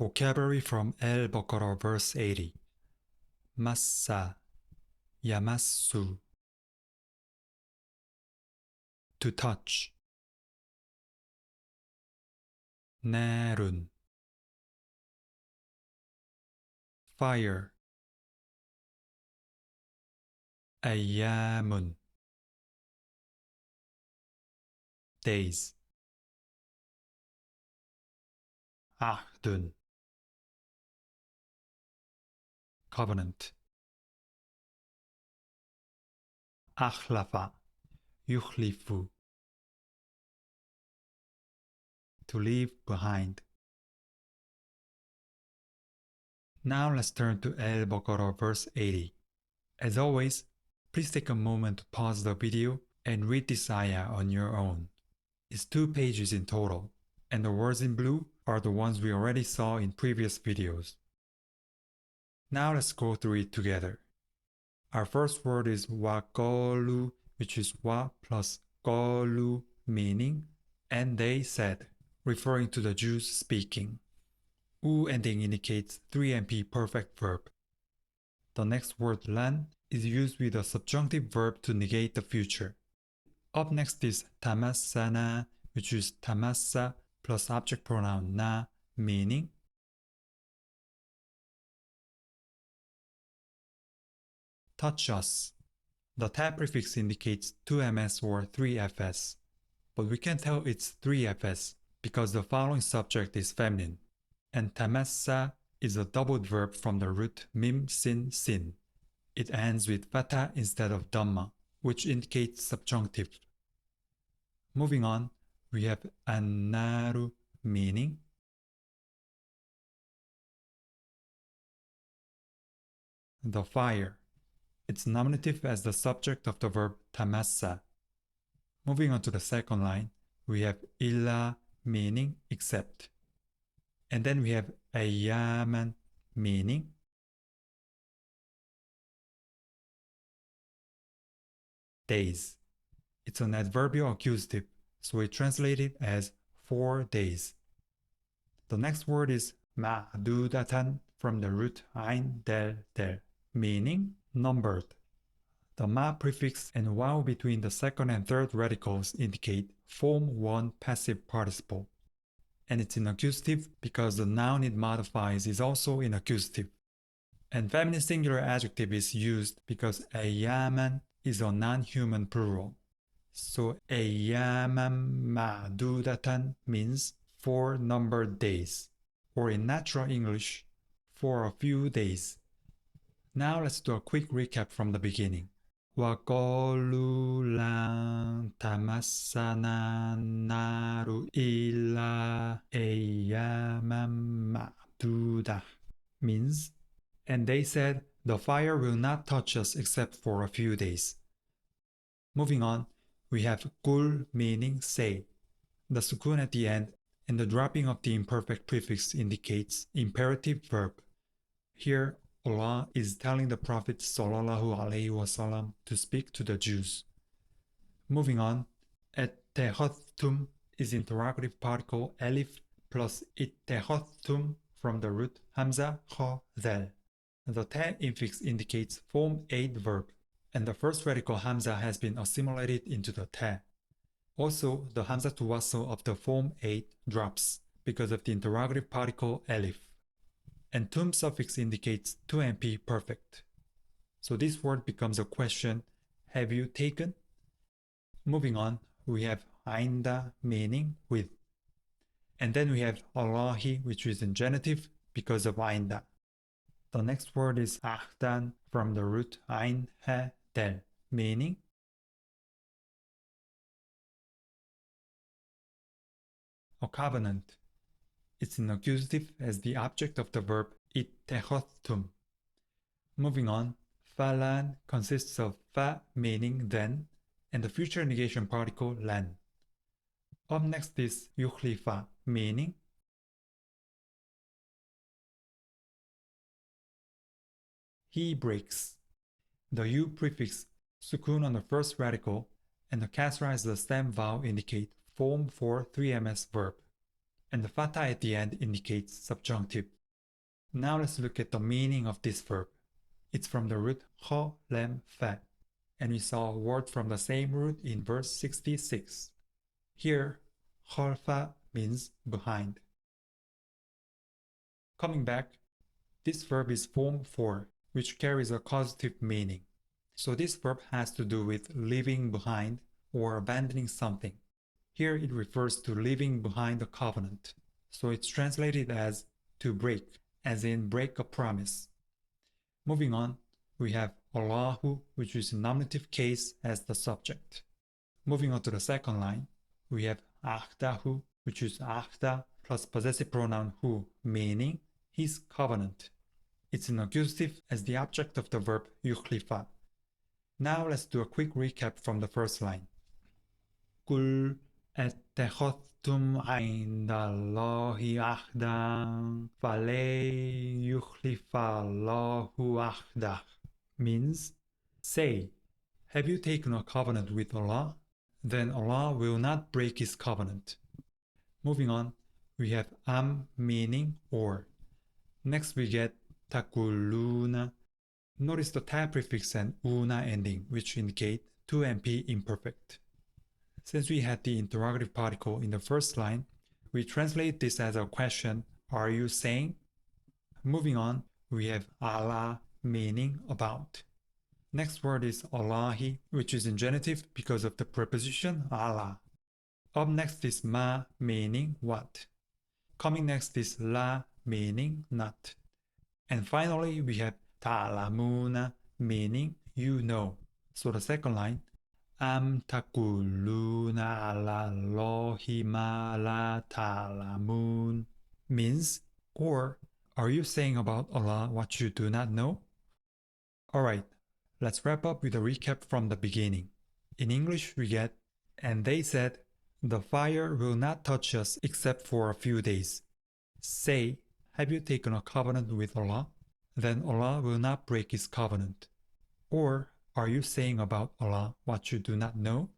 Vocabulary from Al-Baqarah verse 80. Massa, yamassu. To touch. Narun. Fire. Ayyamun. Days. Ahdun. Covenant. Akhlafa. Yukhlifu. To leave behind. Now let's turn to Al-Baqarah verse 80. As always, please take a moment to pause the video and read this ayah on your own. It's 2 pages in total, and the words in blue are the ones we already saw in previous videos. Now let's go through it together. Our first word is waqalu, which is wa plus qalu, meaning and they said, referring to the Jews speaking. U ending indicates 3MP perfect verb. The next word lan is used with a subjunctive verb to negate the future. Up next is tamassana, which is tamassa plus object pronoun na, meaning touch us. The ta prefix indicates 2ms or 3fs, but we can tell it's 3fs because the following subject is feminine, and tamassa is a doubled verb from the root mim sin sin. It ends with fatha instead of dhamma, which indicates subjunctive. Moving on, we have an-naru, meaning the fire. It's nominative as the subject of the verb tamassa. Moving on to the second line, we have illa, meaning except. And then we have ayyaman, meaning days. It's an adverbial accusative, so we translate it as 4 days. The next word is ma'dudatan from the root ain del del, meaning numbered. The ma prefix and waw between the second and third radicals indicate form 1 passive participle. And it's in accusative because the noun it modifies is also in accusative. And feminine singular adjective is used because ayyaman is a non-human plural. So ayyaman ma'dudatan means 4 numbered days, or in natural English, for a few days. Now let's do a quick recap from the beginning. وَقَالُوا لَن تَمَسَّنَا النَّارُ إِلَّا أَيَّامًا مَّعْدُودَةً means, and they said, the fire will not touch us except for a few days. Moving on, we have qul, meaning say. The sukun at the end and the dropping of the imperfect prefix indicates imperative verb. Here, Allah is telling the Prophet ﷺ to speak to the Jews. Moving on, ittakhadhtum is interrogative particle alif plus ittakhadhtum from the root hamza kha zal. The ta infix indicates form 8 verb, and the first radical hamza has been assimilated into the ta. Also, the hamza to wasl of the form 8 drops because of the interrogative particle alif. And tum suffix indicates 2MP perfect. So this word becomes a question, have you taken? Moving on, we have ainda, meaning with. And then we have Allahi, which is in genitive because of ainda. The next word is ahdan from the root ain ha del, meaning a covenant. It's in accusative as the object of the verb ittakhadhtum. Moving on, falan consists of fa meaning then and the future negation particle lan. Up next is yukhlifa, meaning he breaks. The u prefix sukun on the first radical and the kasra as the stem vowel indicate form for 3ms verb. and the fatha at the end indicates subjunctive. Now let's look at the meaning of this verb. It's from the root kho, lem, fa, and we saw a word from the same root in verse 66. Here, khalfa means behind. Coming back, this verb is form 4, which carries a causative meaning. So this verb has to do with leaving behind or abandoning something. Here it refers to leaving behind a covenant. So it's translated as to break, as in break a promise. Moving on, we have Allahu, which is nominative case as the subject. Moving on to the second line, we have Ahdahu, which is Ahda plus possessive pronoun hu, meaning his covenant. It's an accusative as the object of the verb yukhlifa. Now let's do a quick recap from the first line. قُلْ أَتَّخَذْتُمْ عِنْدَ اللَّهِ عَهْدًا فَلَن يُخْلِفَ اللَّهُ عَهْدَهُ means, say, have you taken a covenant with Allah? Then Allah will not break his covenant. Moving on, we have meaning or. Next we get takuluna. Notice the ta prefix and una ending, which indicate to and p imperfect. Since we had the interrogative particle in the first line, we translate this as a question, are you saying? Moving on, we have ala, meaning about. Next word is Allahi, which is in genitive because of the preposition ala. Up next is ma, meaning what. Coming next is la, meaning not. And finally, we have ta'lamuna, meaning you know. So the second line, am takuluna ala Allahi ma la ta'lamun means, or are you saying about Allah what you do not know? Alright, let's wrap up with a recap from the beginning. In English, we get, and they said, the fire will not touch us except for a few days. Say, have you taken a covenant with Allah? Then Allah will not break his covenant. Or are you saying about Allah what you do not know?